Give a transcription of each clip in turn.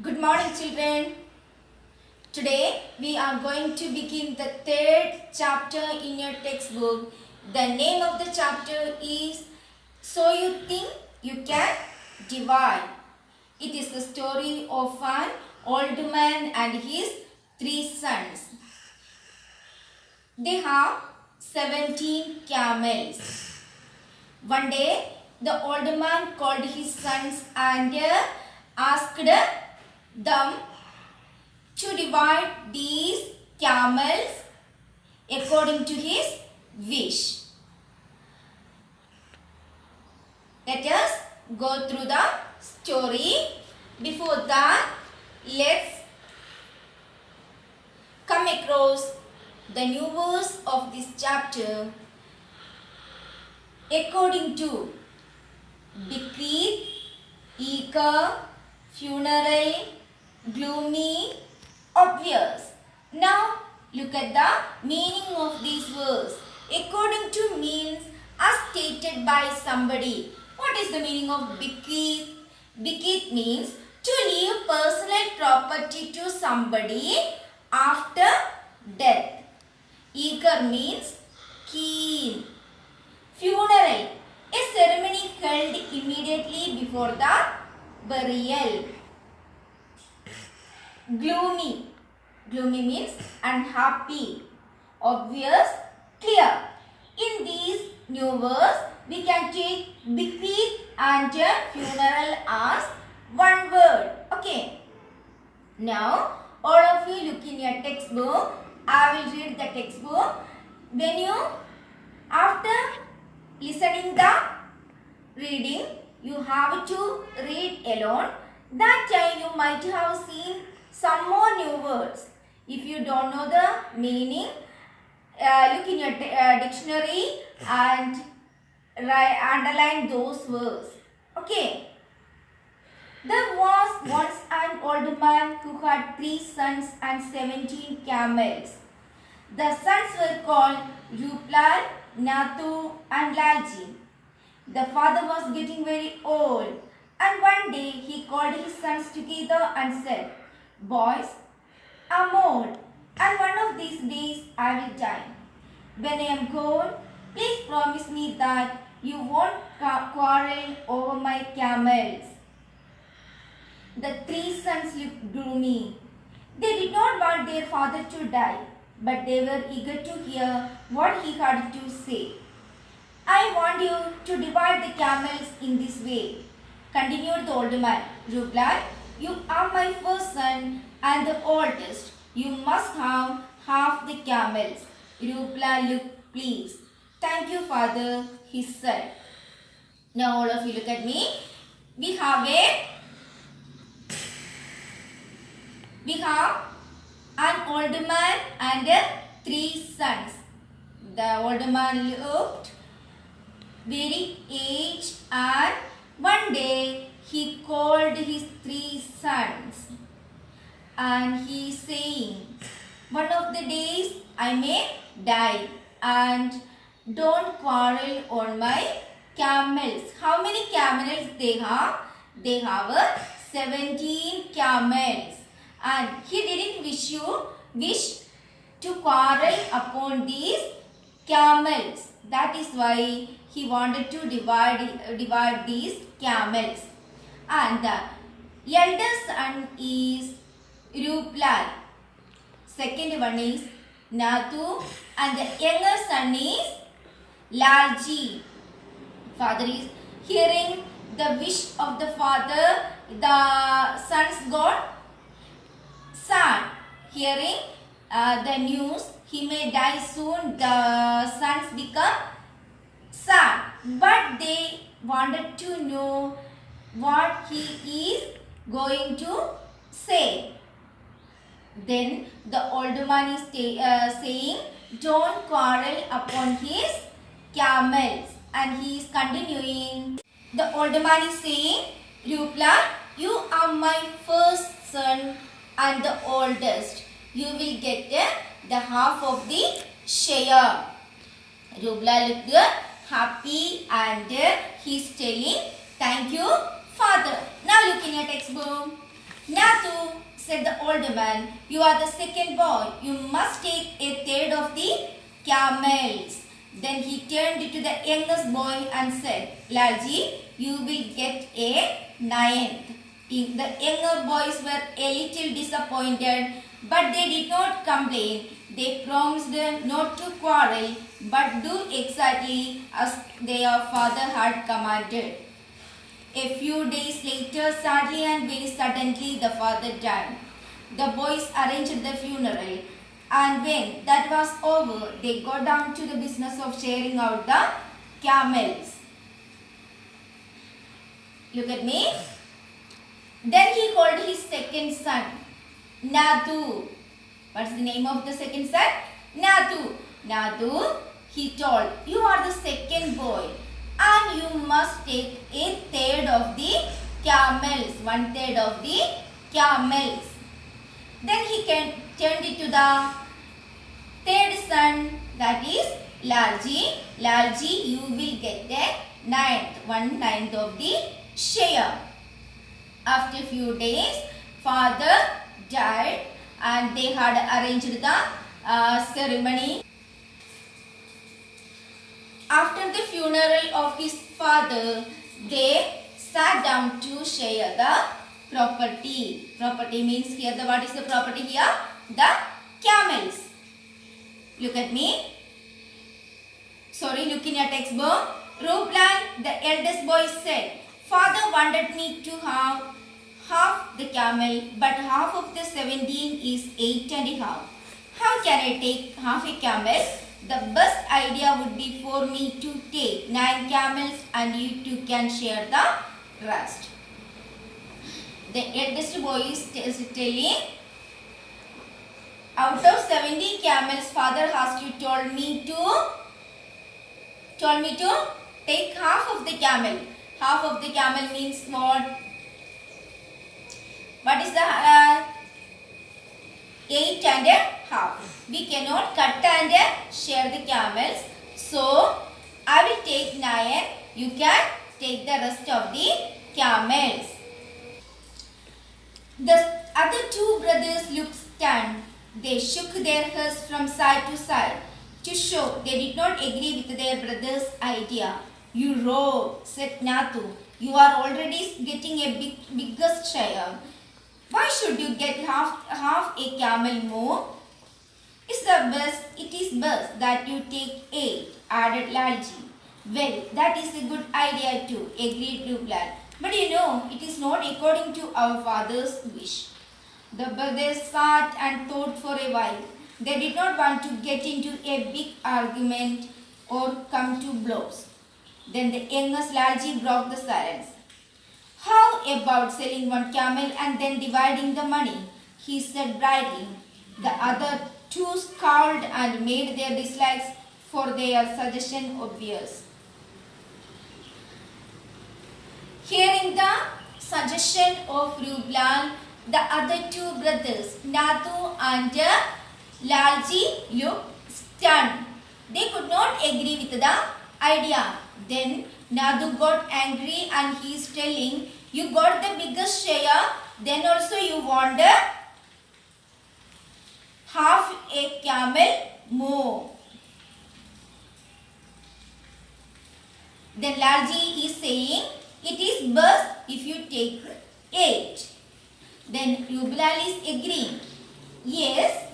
Good morning, children. Today we are going to begin the third chapter in your textbook. The name of the chapter is So You Think You Can Divide. It is the story of an old man and his three sons. They have 17 camels. One day, the old man called his sons and asked them to divide these camels according to his wish. Let us go through the story. Before that, let's come across the new verse of this chapter. According to bequeath, eager, funeral, gloomy, obvious. Now look at the meaning of these words. According to means as stated by somebody. What is the meaning of bequeath? Bequeath means to leave personal property to somebody after death. Eager means keen. Funeral, a ceremony held immediately before the burial. Gloomy, gloomy means unhappy. Obvious, clear. In these new words, we can take bequeath and funeral as one word. Okay. Now, all of you look in your textbook. I will read the textbook. When you, after listening the reading, you have to read alone. That time you might have seen some more new words. If you don't know the meaning, look in your dictionary and underline those words. Okay. There was once an old man who had 3 sons and 17 camels. The sons were called Rupal, Nathu and Lalji. The father was getting very old, and one day he called his sons together and said, "Boys, I'm old, and one of these days I will die. When I am gone, please promise me that you won't quarrel over my camels." The 3 sons looked gloomy. They did not want their father to die, but they were eager to hear what he had to say. "I want you to divide the camels in this way," continued the old man. "Rupal, you are my first son and the oldest. You must have half the camels." Rupal looked pleased. "Thank you, father," he said. Now all of you look at me. We have an old man and 3 sons. The old man looked very aged, and one day he called his 3 sons and he is saying, "One of the days I may die, and don't quarrel on my camels." How many camels they have? They have 17 camels, and he didn't wish to quarrel upon these camels. That is why he wanted to divide these camels. And the eldest son is Rupal. Second one is Nathu, and the younger son is Lalji. Father is hearing the wish of the father. The sons got sad. Hearing the news, he may die soon, the sons become sad. But they wanted to know what he is going to say. Then the old man is saying, "Don't quarrel upon his camels." And he is continuing. The old man is saying, "Rupal, you are my first son and the oldest. You will get the half of the share." Rupal looked happy and he is telling, "Thank you, father." Now look in your textbook. Nathu, said the older man, you are the second boy. You must take a third of the camels. Then he turned to the youngest boy and said, Lalji, you will get a ninth. The younger boys were a little disappointed, but they did not complain. They promised not to quarrel, but do exactly as their father had commanded. A few days later, sadly and very suddenly, the father died. The boys arranged the funeral, and when that was over, they got down to the business of sharing out the camels. Look at me. Then he called his second son, Nathu. What's the name of the second son? Nathu. Nathu, he told, you are the second boy, and you must take a third of the camels, 1/3 of the camels. Then he turned it to the third son, that is Lalji. Lalji, you will get a ninth, 1/9 of the share. After few days, father died, and they had arranged the ceremony. After the funeral of his father, they sat down to share the property. Property means here what is the property here? The camels. Look at me. Sorry, look in your textbook. Ruplan, the eldest boy, said, Father wanted me to have half the camel, but half of the 17 is 8.5. How can I take half a camel? The best idea would be for me to take 9 camels and you two can share the rest. The eldest boy is telling, out of 70 camels, father has told me to take half of the camel. Half of the camel means what? What is the 8.5? We cannot cut and share the camels. So, I will take 9. You can take the rest of the camels. The other two brothers looked stunned. They shook their heads from side to side to show they did not agree with their brother's idea. You rogue, said Nathu. You are already getting a biggest share. Why should you get half a camel more? It is best that you take 8, added Lalji. Well, that is a good idea too, agreed Ruplan. But you know, it is not according to our father's wish. The brothers sat and thought for a while. They did not want to get into a big argument or come to blows. Then the youngest Lalji broke the silence. How about selling 1 camel and then dividing the money? He said brightly. The other two scowled and made their dislikes for their suggestion obvious. Hearing the suggestion of Ruplan, the other two brothers, Nathu and Lalji, looked stunned. They could not agree with the idea. Then Nathu got angry and he is telling, you got the biggest share, then also you want half a camel more. Then Lalji is saying, it is best if you take 8. Then Ruplan is agreeing, yes,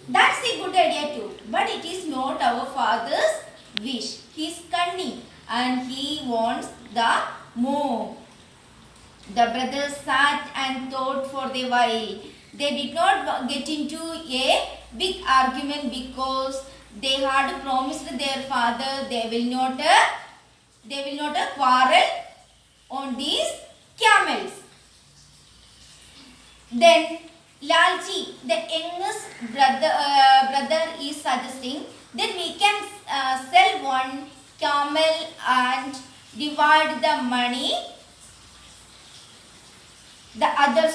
that's a good idea too, but it is not our father's wish. He is cunning and he wants the more. The brothers sat and thought for a while. They did not get into a big argument because they had promised their father they will not quarrel on these camels. Then Lalji, the youngest brother, is suggesting that we can sell 1 camel and divide the money. The other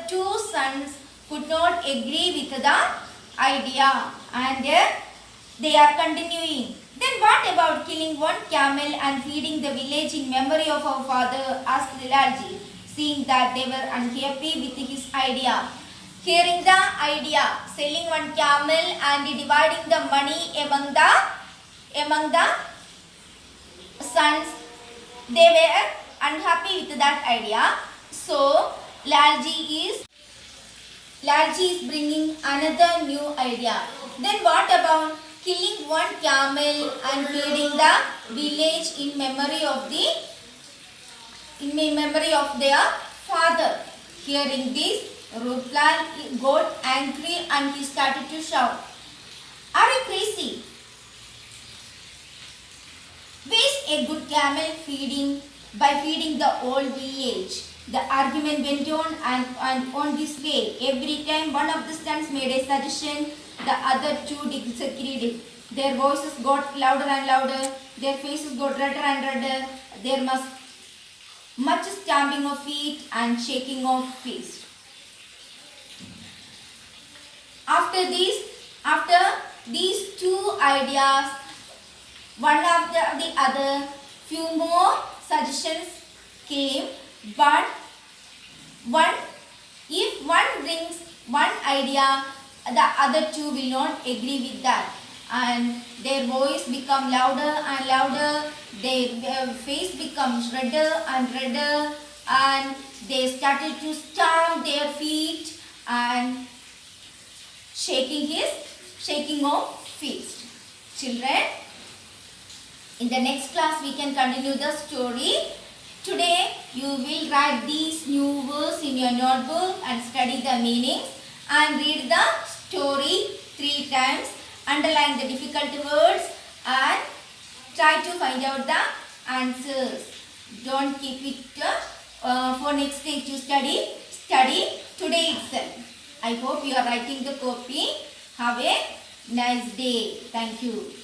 two sons could not agree with the idea, and they are continuing. Then what about killing 1 camel and feeding the village in memory of our father? Asked Lalji. seeing that they were unhappy with his idea. Hearing the idea, selling one camel and dividing the money among the sons, they were unhappy with that idea. So Lalji is bringing another new idea. Then what about killing one camel and feeding the village in memory of their father? Hearing this, Rupal got angry and he started to shout, "Are you crazy? Waste a good camel by feeding the whole village." The argument went on and on this way. Every time one of the sons made a suggestion, the other two disagreed. Their voices got louder and louder. Their faces got redder and redder. There was much stamping of feet and shaking of fists. After these two ideas, one after the other, few more suggestions came, but if one brings one idea, the other two will not agree with that, and their voice become louder and louder, their face becomes redder and redder, and they started to stamp their feet and shaking of fist. Children, in the next class we can continue the story. Today you will write these new words in your notebook and study the meanings and read the story 3 times. Underline the difficult words and try to find out the answers. Don't keep it for next day to study. Study today itself. I hope you are writing the copy. Have a nice day. Thank you.